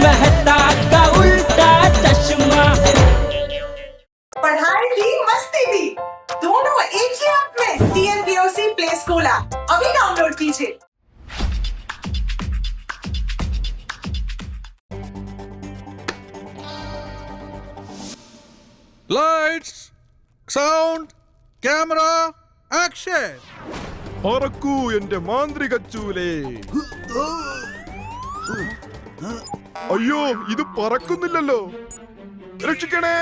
मेहता का उल्टा चश्मा। पढ़ाई भी मस्ती भी दोनों एक ही ऐप में। TNPOC प्ले स्कूल ऐप अभी डाउनलोड कीजिए। Lights, sound, camera, action. പറക്കൂ എന്റെ മാന്ത്രിക ചൂലേ. അയ്യോ ഇത് പറക്കുന്നില്ലല്ലോ, രക്ഷിക്കണേ.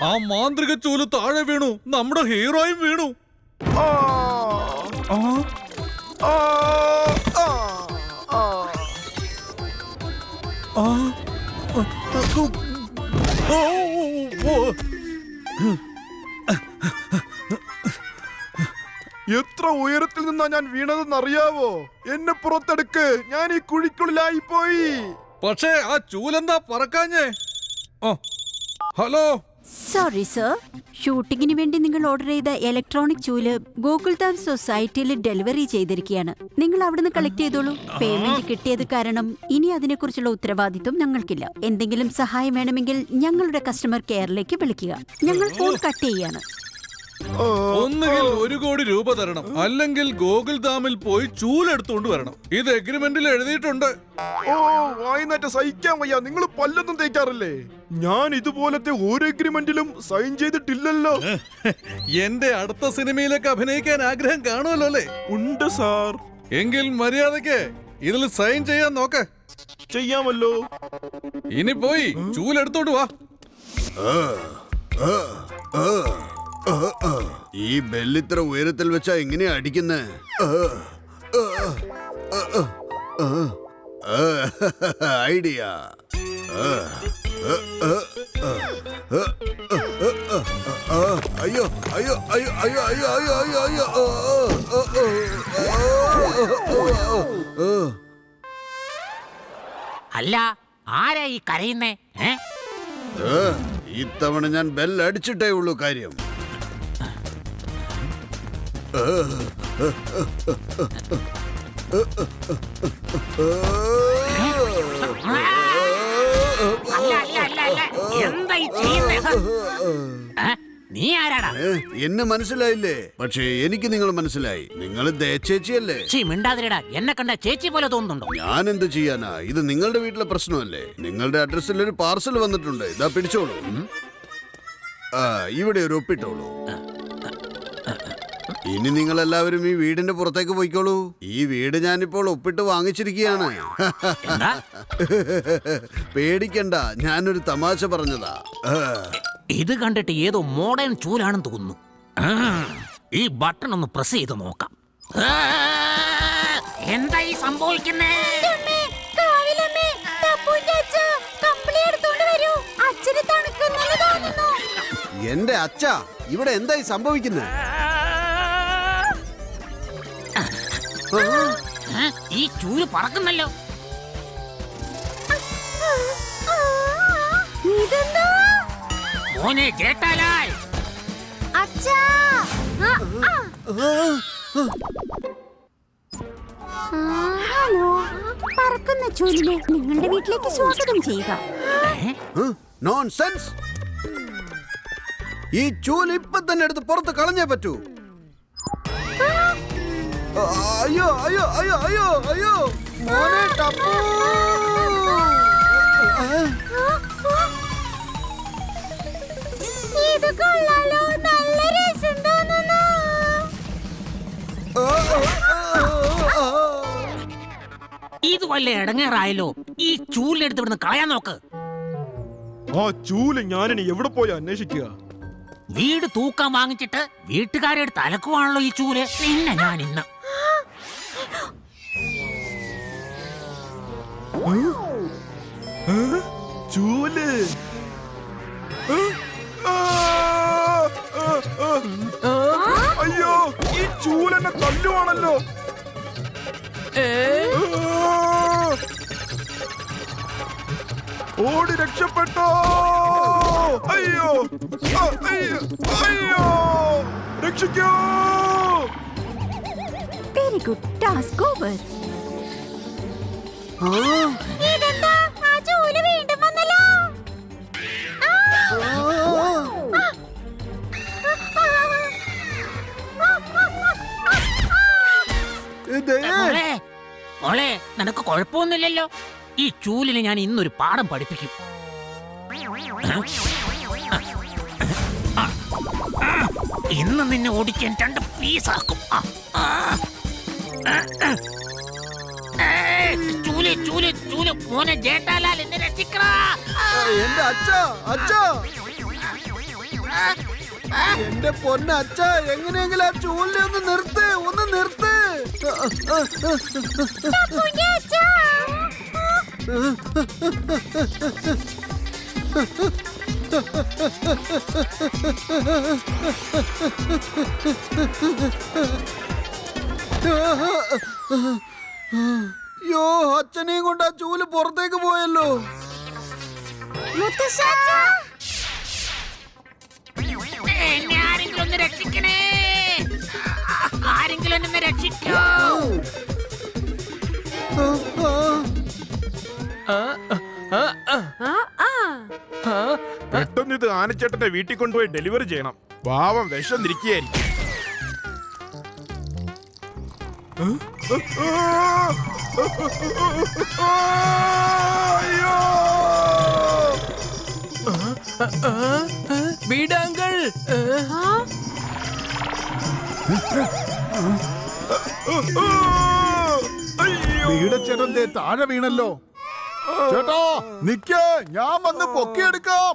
ആ മാന്ത്രിക ചൂല് താഴെ വീണു, നമ്മുടെ ഹീറോയും വീണു. എത്ര ഉയരത്തിൽ നിന്നാ ഞാൻ വീണതെന്നറിയാവോ? എന്നെ പുറത്തെടുക്ക്, ഞാൻ ഈ കുഴിക്കുള്ളിലായി പോയി. പക്ഷേ ആ ചൂലെന്താ പറക്കാഞ്ഞേ? ഹലോ, സോറി സർ, ഷൂട്ടിങ്ങിന് വേണ്ടി നിങ്ങൾ ഓർഡർ ചെയ്ത ഇലക്ട്രോണിക് ചൂല് ഗോകുൽധാം സൊസൈറ്റിയിൽ ഡെലിവറി ചെയ്തിരിക്കുകയാണ്. നിങ്ങൾ അവിടുന്ന് കളക്ട് ചെയ്തോളൂ. പേയ്മെന്റ് കിട്ടിയത് കാരണം ഇനി അതിനെക്കുറിച്ചുള്ള ഉത്തരവാദിത്വം ഞങ്ങൾക്കില്ല. എന്തെങ്കിലും സഹായം വേണമെങ്കിൽ ഞങ്ങളുടെ കസ്റ്റമർ കെയറിലേക്ക് വിളിക്കുക. ഞങ്ങൾ ഫോൺ കട്ട് ചെയ്യാണ്. ഒന്നുകിൽ 1 കോടി രൂപ തരണം, അല്ലെങ്കിൽ ഗോകുൽധാമിൽ പോയി ചൂലെടുത്തോണ്ട് വരണം. ഇത് എഗ്രിമെന്റിൽ എഴുതിയിട്ടുണ്ട്. വായിനാറ്റ സഹിക്കാൻ വയ്യ. നിങ്ങൾ പല്ലൊന്നും തേക്കാറില്ലേ? ഞാൻ ഇതുപോലത്തെ ഒരു എഗ്രിമെന്റിലും സൈൻ ചെയ്തിട്ടില്ലല്ലോ. എന്റെ അടുത്ത സിനിമയിലേക്ക് അഭിനയിക്കാൻ ആഗ്രഹം കാണുമല്ലോ അല്ലേ? ഉണ്ട് സാർ. എങ്കിൽ മര്യാദക്ക് ഇതിൽ സൈൻ ചെയ്യാൻ നോക്ക്. ചെയ്യാമല്ലോ. ഇനി പോയി ചൂലെടുത്തോണ്ട് വാ. ഈ ബെല്ലിത്ര ഉയരത്തിൽ വെച്ചാ എങ്ങനെയാ അടിക്കുന്നേ? ഐഡിയ. അയ്യോ അയ്യോ അയ്യോ അയ്യോ അയ്യോ അയ്യോ അയ്യോ അയ്യോ. അല്ല, ആരാ ഈ കരയുന്നേ? ഇത്തവണ ഞാൻ ബെല്ലടിച്ചിട്ടേ ഉള്ളൂ കാര്യം. നീ ആരാടാ? എന്നെ മനസ്സിലായില്ലേ? പക്ഷേ എനിക്ക് നിങ്ങൾ മനസ്സിലായി. നിങ്ങൾ ചേച്ചിയല്ലേ? മിണ്ടാതിരടാ, എന്നെ കണ്ട ചേച്ചി പോലെ തോന്നുന്നുണ്ടോ? ഞാൻ എന്ത് ചെയ്യാനാ? ഇത് നിങ്ങളുടെ വീട്ടിലെ പ്രശ്നമല്ലേ? നിങ്ങളുടെ അഡ്രസ്സിൽ ഒരു പാർസൽ വന്നിട്ടുണ്ട്. ഇതാ പിടിച്ചോളൂ. ഇവിടെ ഒരു ഒപ്പിട്ടോളൂ. ഇനി നിങ്ങൾ എല്ലാവരും ഈ വീടിന്റെ പുറത്തേക്ക് പോയിക്കോളൂ. ഈ വീട് ഞാനിപ്പോൾ ഒപ്പിട്ട് വാങ്ങിച്ചിരിക്കുകയാണ്. പേടിക്കണ്ട, ഞാനൊരു തമാശ പറഞ്ഞതാ. ഇത് കണ്ടിട്ട് ഏതോ മോഡേൺ ചൂലാണെന്ന് തോന്നുന്നു. ഈ ബട്ടൺ ഒന്ന് പ്രസ് ചെയ്ത് നോക്കാം. എന്തായി സംഭവിക്കുന്നേ? എന്റെ അച്ഛ, ഇവിടെ എന്തായി സംഭവിക്കുന്നത്? ഈ ചൂല് പറക്കുന്നല്ലോ. മോനെ ജേട്ടാലാൽ, ഹലോ, പറക്കുന്ന ചൂലിനെ നിങ്ങളുടെ വീട്ടിലേക്ക് സ്വാഗതം ചെയ്യുക. നോൺസെൻസ്. ഈ ചൂല് ഇപ്പൊ തന്നെ എടുത്ത് പുറത്ത് കളഞ്ഞേ പറ്റൂ. അയ്യോ അയ്യോ അയ്യോ അയ്യോ അയ്യോ മോനെ ടപ്പു. ഇത് കൊള്ളാലോ, നല്ല രസം തോന്നുന്നു. ഇത് വല്ല ഇടങ്ങേറായല്ലോ. ഈ ചൂലിനെടുത്ത് ഇവിടുന്ന് കളയാൻ നോക്ക്. ആ ചൂല് ഞാനിനി എവിടെ പോയി അന്വേഷിക്കുക? വീട് തൂക്കാൻ വാങ്ങിച്ചിട്ട് വീട്ടുകാരെ എടുത്ത് അലക്കുവാണല്ലോ ഈ ചൂല്. പിന്നെ ഞാൻ ഇന്ന് ചൂല്. അയ്യോ, ഈ ചൂലെന്നെ തല്ലുവാണല്ലോ. ഓടി രക്ഷപ്പെട്ടോ. അയ്യോ അയ്യോ അയ്യോ, രക്ഷിക്കൂ. Very good, task over. ഇതെന്താ? ആ ചൂല് വീണ്ടും വന്നല്ലോ. മോളെ, മോളെ, നിനക്ക് കുഴപ്പമൊന്നുമില്ലല്ലോ. ഈ ചൂലിന് ഞാൻ ഇന്നൊരു പാഠം പഠിപ്പിക്കും. ഇന്ന് നിന്നെ ഓടിക്കാൻ 2 പീസാക്കും. ചൂല് ചൂല് ചൂല്, മോനെ ജേട്ടാലാൽ എന്നെ രക്ഷിക്കടാ. എന്റെ അച്ഛ എന്റെ പൊന്നച്ഛ, എങ്ങനെയെങ്കിലും ആ ചൂലിനെ ഒന്ന് നിർത്ത്. യോ, അച്ഛനെയും കൊണ്ട് ആ ചൂല് പുറത്തേക്ക് പോയല്ലോ. എന്നെ ആരെങ്കിലും ഒന്ന് രക്ഷിക്കണേ. ആരെങ്കിലും എന്നെ രക്ഷിക്കോ. പെട്ടെന്ന് ഇത് ആനച്ചേട്ടന്റെ വീട്ടിൽ കൊണ്ടുപോയി ഡെലിവറി ചെയ്യണം. പാവം വിഷം തിരിക്കുകയായിരിക്കും. വീടാങ്കൾ വീടച്ചേട്ടൻ താഴെ വീണല്ലോ. ചേട്ടാ നിക്കേ, ഞാൻ വന്ന് പൊക്കിയെടുക്കാം.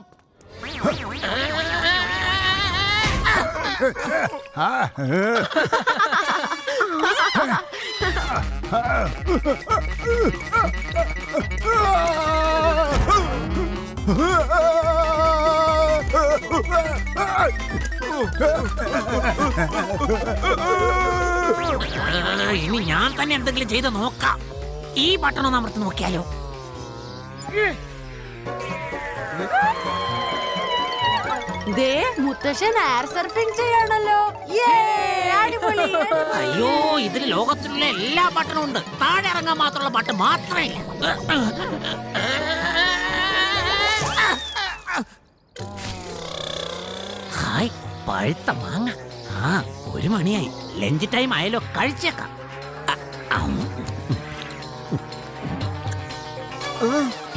ഇനി ഞാൻ തന്നെ എന്തെങ്കിലും ചെയ്ത് നോക്കാം. ഈ ബട്ടൺ ഒന്ന് അമർത്തി നോക്കിയാലോ. ദേ, മുത്തശ്ശൻ എയർ സർഫിംഗ് ചെയ്യാണല്ലോ. അടിപൊളി. അയ്യോ, ഇതിൽ ലോകത്തിലുള്ള എല്ലാ ബട്ടണും ഉണ്ട്. താഴെ ഇറങ്ങാൻ മാത്രമുള്ള ബട്ടൺ മാത്രമേ ഇല്ല. ഹായ്, പഴുത്ത മാങ്ങ. 1 മണിയായി. ലഞ്ച് ടൈം ആയാലോ, കഴിച്ചേക്കാം.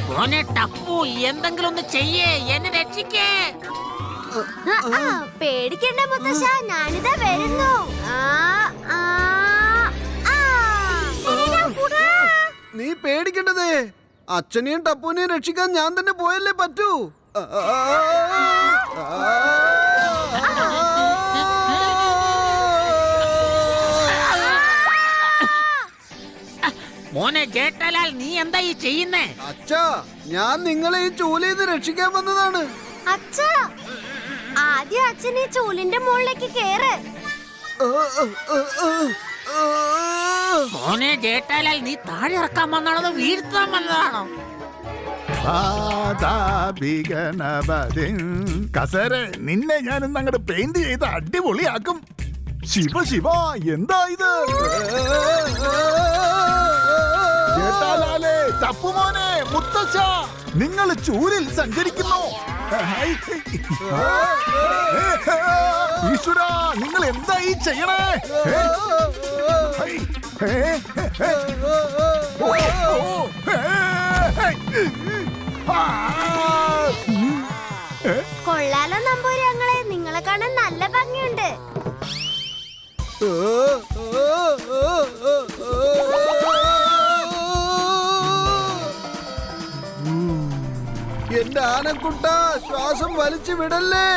മോനെ ടപ്പു, എന്തെങ്കിലും ഒന്ന് ചെയ്യേ, എന്നെ രക്ഷിക്കേ. പേടിക്കണ്ട മുത്തശ്ശ, ഞാനിതാ വരുന്നു. നീ പേടിക്കേണ്ടതേ, അച്ഛനെയും ടപ്പുനെയും രക്ഷിക്കാൻ ഞാൻ തന്നെ പോയല്ലേ പറ്റൂ. മോനെ ജേട്ടാലാൽ, നീ എന്താ ഈ ചെയ്യുന്നേ? അച്ഛാ, ഞാൻ നിങ്ങളെ ഈ ചൂലിന്ന് രക്ഷിക്കാൻ വന്നതാണ്. അച്ഛാ, ആദ്യം അച്ഛൻ ഈ ചൂലിന്റെ മുകളിലേക്ക് കേറ്. മോനെ ജേട്ടാലാൽ, നീ താഴെ ഇറക്കാൻ വന്നാണോ വീഴ്ത്താൻ വന്നതാണോ? കസേര, നിന്നെ ഞാനിന്ന് അങ്ങോട്ട് പെയിന്റ് ചെയ്ത് അടിപൊളിയാക്കും. ശിവ ശിവ, എന്താ ഇത്? ജേട്ടാലാലേ, ടപ്പുമോനെ, മുത്തശ്ശ, നിങ്ങൾ ചൂരിൽ സഞ്ചരിക്കുന്നു. ഈശ്വര, നിങ്ങൾ എന്താ ഈ ചെയ്യണേ? കൊള്ളാലോ നമ്പൂരി അങ്ങളെ, നിങ്ങളെ കാണാൻ നല്ല ഭംഗിയുണ്ട്. എന്റെ ആനക്കുട്ട, ശ്വാസം വലിച്ചു വിടല്ലേ.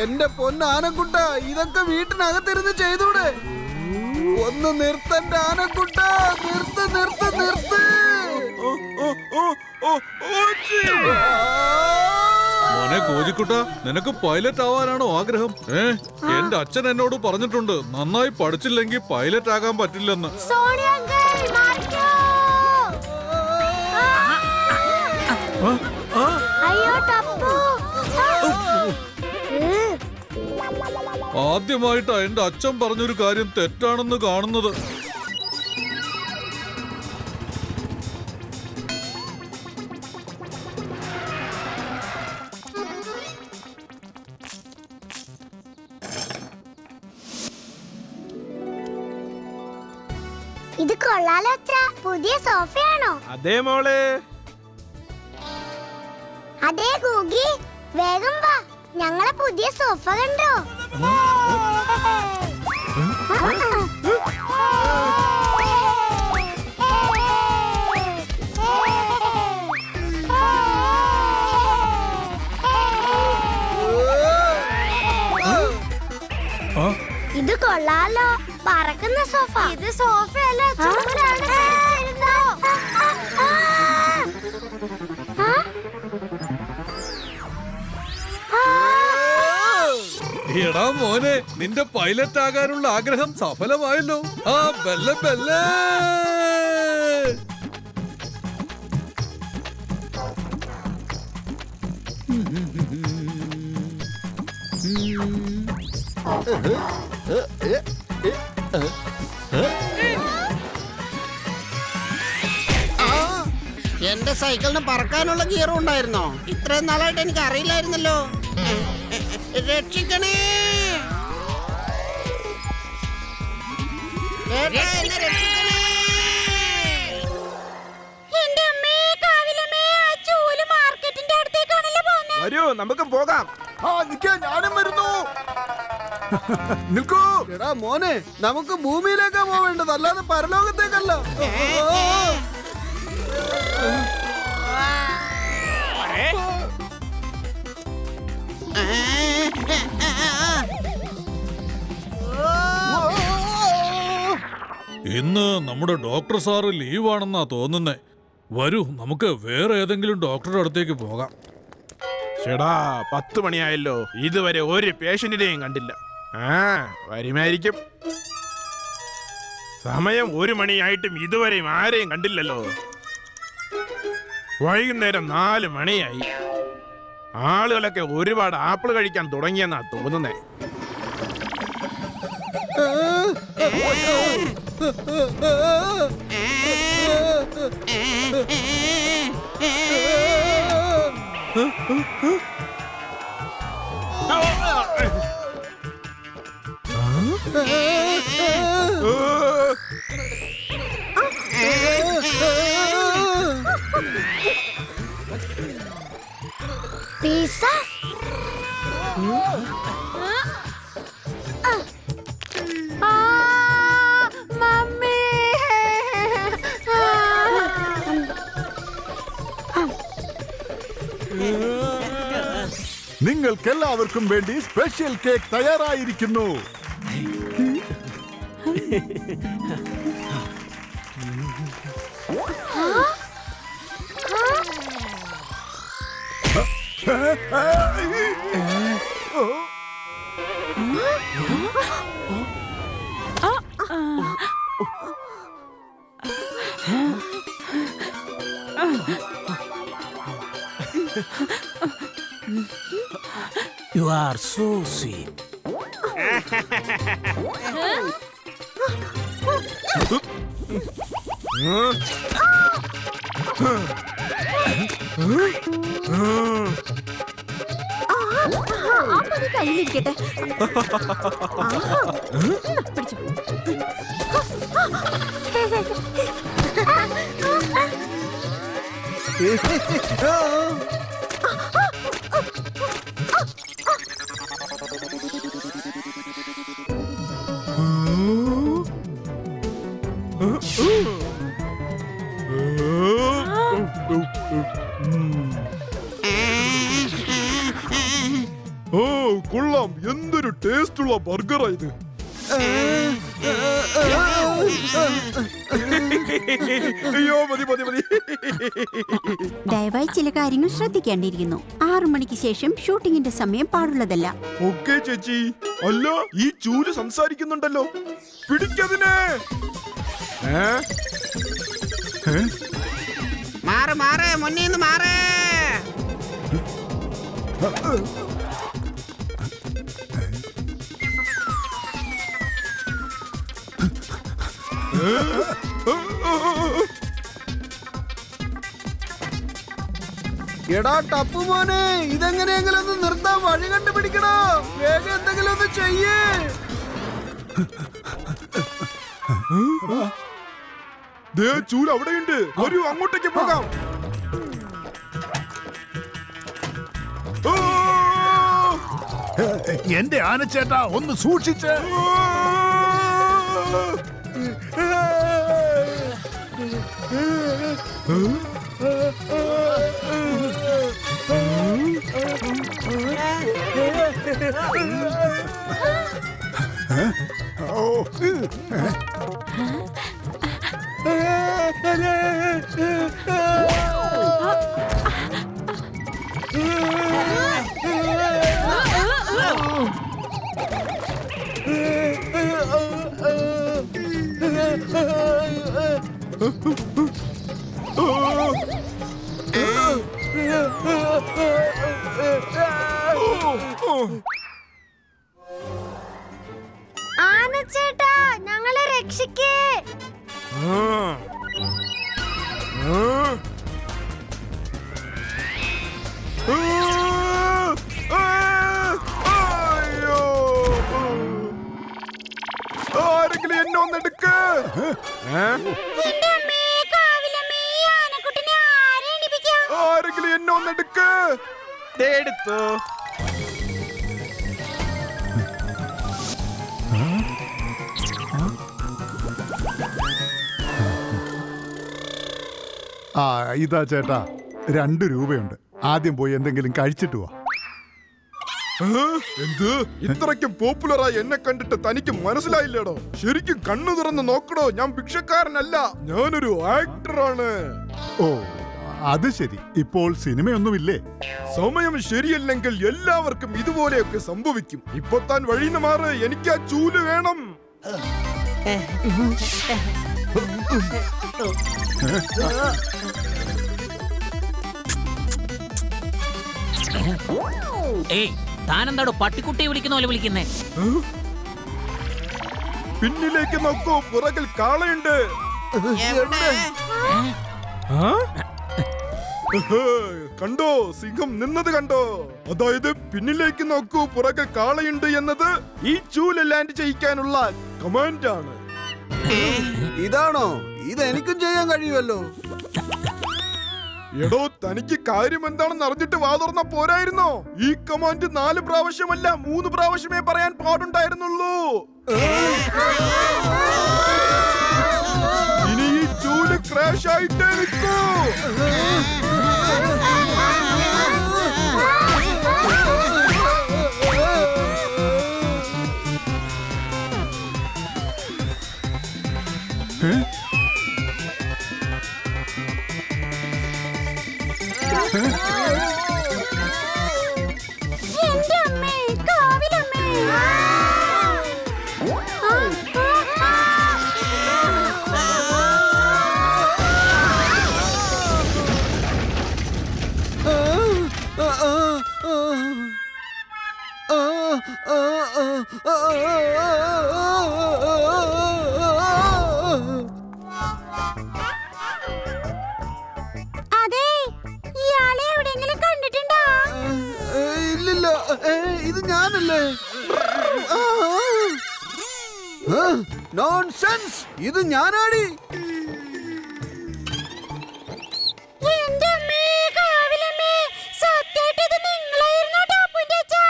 എന്റെ പൊന്നാനക്കുട്ട, ഇതൊക്കെ വീട്ടിനകത്തിരുന്ന് ചെയ്തൂടെ? ഒന്ന് നിർത്തന്റെ ആനക്കുട്ട, നിർത്ത്. മോനെ കോജിക്കുട്ട, നിനക്ക് പൈലറ്റ് ആവാനാണോ ആഗ്രഹം? എന്റെ അച്ഛൻ എന്നോട് പറഞ്ഞിട്ടുണ്ട്, നന്നായി പഠിച്ചില്ലെങ്കിൽ പൈലറ്റ് ആകാൻ പറ്റില്ലെന്ന്. Sony uncle, Marico. അയ്യോ ടപ്പു. ആദ്യമായിട്ടാ എന്റെ അച്ഛൻ പറഞ്ഞൊരു കാര്യം തെറ്റാണെന്ന് കാണുന്നത്. ഇത് കൊള്ളാലോ അച്ഛാ. പുതിയ സോഫയാണോ? അതേ മോളെ. അതെ ഗൂഗി, വേഗം വാ, ഞങ്ങളെ പുതിയ സോഫ കണ്ടോ? ഇത് കൊള്ളാലോ, പറക്കുന്ന സോഫ. ഇത് സോഫയല്ല, ചൂലാണ്. എടാ മോനെ, നിന്റെ പൈലറ്റ് ആകാനുള്ള ആഗ്രഹം സഫലമായല്ലോ. ആ ബെല്ല ബെല്ല. എന്റെ സൈക്കിളിന് പറക്കാനുള്ള ഗിയറും ഉണ്ടായിരുന്നോ? ഇത്രയും നാളായിട്ട് എനിക്ക് അറിയില്ലായിരുന്നല്ലോ. രക്ഷിക്കണേ, എന്നെ രക്ഷിക്കണേ. എന്റെ അമ്മേ, കാവിലമ്മേ, ആ ചൂല് മാർക്കറ്റിന്റെ അടുത്തേക്കാണല്ലോ പോകുന്നത്. വരൂ, നമുക്ക് പോകാം. ഞാനും വരുന്നു. നിൽക്കൂ. എടാ മോനെ, നമുക്ക് ഭൂമിയിലേക്കാ പോവേണ്ടത്, അല്ലാതെ പരലോകത്തേക്കല്ല. ഇന്ന് നമ്മുടെ ഡോക്ടർ സാറ് ലീവാണെന്നാ തോന്നുന്നേ. വരൂ, നമുക്ക് വേറെ ഏതെങ്കിലും ഡോക്ടറുടെ അടുത്തേക്ക് പോകാം. ചേടാ, 10 മണിയായല്ലോ, ഇതുവരെ ഒരു പേഷ്യന്റിനെയും കണ്ടില്ല. വരുമായിരിക്കും. സമയം 1 മണിയായിട്ടും ഇതുവരെയും ആരെയും കണ്ടില്ലല്ലോ. വൈകുന്നേരം 4 മണിയായി. ആളുകളൊക്കെ ഒരുപാട് ആപ്പിൾ കഴിക്കാൻ തുടങ്ങിയെന്നാ തോന്നുന്നേ. പിസ്സ. മമ്മി. നിങ്ങൾക്കെല്ലാവർക്കും വേണ്ടി സ്പെഷ്യൽ കേക്ക് തയ്യാറായിരിക്കുന്നു. You are so sweet. കയ്യിലിരിക്കട്ടെ. പിടിച്ചു. ഓ കൊള്ളാം, എന്തൊരു ടേസ്റ്റുള്ള ബർഗറാ ഇത്. അയ്യോ, മതി മതി മതി. ദയവായി ചില കാര്യങ്ങൾ ശ്രദ്ധിക്കേണ്ടിയിരിക്കുന്നു. 6 മണിക്ക് ശേഷം ഷൂട്ടിങ്ങിന്റെ സമയം പാടുള്ളതല്ല. ഓക്കേ ചേച്ചി. അല്ല, ഈ ചൂല് സംസാരിക്കുന്നുണ്ടല്ലോ, പിടിക്കതിനെ. മാറ് മാറ്, മുന്നേന്ന് മാറ്. എടാ ടപ്പു മോനെ, ഇതെങ്ങനെയെങ്കിലും ഒന്ന് നിർത്താൻ വഴി കണ്ടുപിടിക്കണോ? വേഗം എന്തെങ്കിലും ഒന്ന് ചെയ്യേ. ചൂല് അവിടെയുണ്ട്, വരൂ അങ്ങോട്ടേക്ക് പോകാം. എന്റെ ആനച്ചേട്ടാ ഒന്ന് സൂക്ഷിച്ച്. ആനച്ചേട്ടാ ഞങ്ങളെ രക്ഷിക്കേ. ആരെങ്കിലും എന്നെ ഒന്നെടുക്ക്. ആരെങ്കിലും എന്നെ ഒന്നെടുക്ക്. എടുത്തു. ആ ഇതാ ചേട്ടാ, 2 രൂപയുണ്ട്. ആദ്യം പോയി എന്തെങ്കിലും കഴിച്ചിട്ട് വാ. എന്ത് ഇത്രയ്ക്കും പോപ്പുലറായി എന്നെ കണ്ടിട്ട് തനിക്ക് മനസ്സിലായില്ലേടോ? ശരിക്കും കണ്ണു തുറന്ന് നോക്കടോ, ഞാൻ ഭിക്ഷക്കാരനല്ല, ഞാനൊരു ആക്ടറാണ്. ഓ അത് ശരി. ഇപ്പോൾ സിനിമയൊന്നുമില്ലേ? സമയം ശരിയല്ലെങ്കിൽ എല്ലാവർക്കും ഇതുപോലെയൊക്കെ സംഭവിക്കും. ഇപ്പൊ താൻ വഴിന്ന് മാറ്, എനിക്ക് ആ ചൂല് വേണം. ഏയ് താനെന്താടോ പട്ടിക്കുട്ടിയെ വിളിക്കുന്ന പോലെ വിളിക്കുന്നേ? പിന്നിലേക്ക് നോക്കൂ, പുറകിൽ കാളയുണ്ട്. കണ്ടോ, സിംഹം നിന്നത് കണ്ടോ? അതായത് പിന്നിലേക്ക് നോക്കൂ, പുറകിൽ കാളയുണ്ട് എന്നത് ഈ ചൂല് ലാൻഡ് ചെയ്യിക്കാനുള്ള കമാൻഡാണ്. ഇതാണോ? ഇത് എനിക്കും ചെയ്യാൻ കഴിയുമല്ലോ. എടോ, തനിക്ക് കാര്യം എന്താണെന്ന് അറിഞ്ഞിട്ട് വാ തുറന്ന പോരായിരുന്നോ? ഈ കമാൻഡ് 4 പ്രാവശ്യമല്ല 3 പ്രാവശ്യമേ പറയാൻ പാടുണ്ടായിരുന്നുള്ളൂ. ഇനി ഈ ചൂല് ക്രാഷ് ആയിട്ടേ നിൽക്കൂ. എന്റെ അമ്മേ, കാവിലമ്മേ. അതെ, ഇയാളെ എവിടെയെങ്കിലും കണ്ടിട്ടുണ്ടോ? ഇല്ലില്ല, ഇത് ഞാനല്ലേ? നോൺസെൻസ്, ഇത് ഞാനാടി. എന്റെ അമ്മേ, കാവിലമ്മേ, സത്യമായിട്ട് ഇത് നിങ്ങളായിരുന്നോ ടാപ്പുന്റെ അച്ഛാ?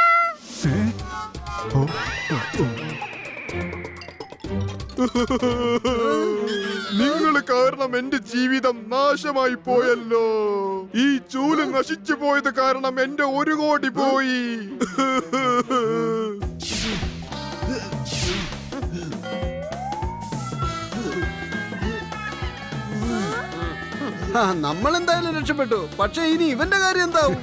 നിങ്ങൾ കാരണം എന്റെ ജീവിതം നാശമായി പോയല്ലോ. ഈ ചൂല് നശിച്ചു പോയത് കാരണം എന്റെ 1 കോടി പോയി. നമ്മൾ എന്തായാലും രക്ഷപ്പെട്ടു. പക്ഷെ ഇനി ഇവന്റെ കാര്യം എന്താവും?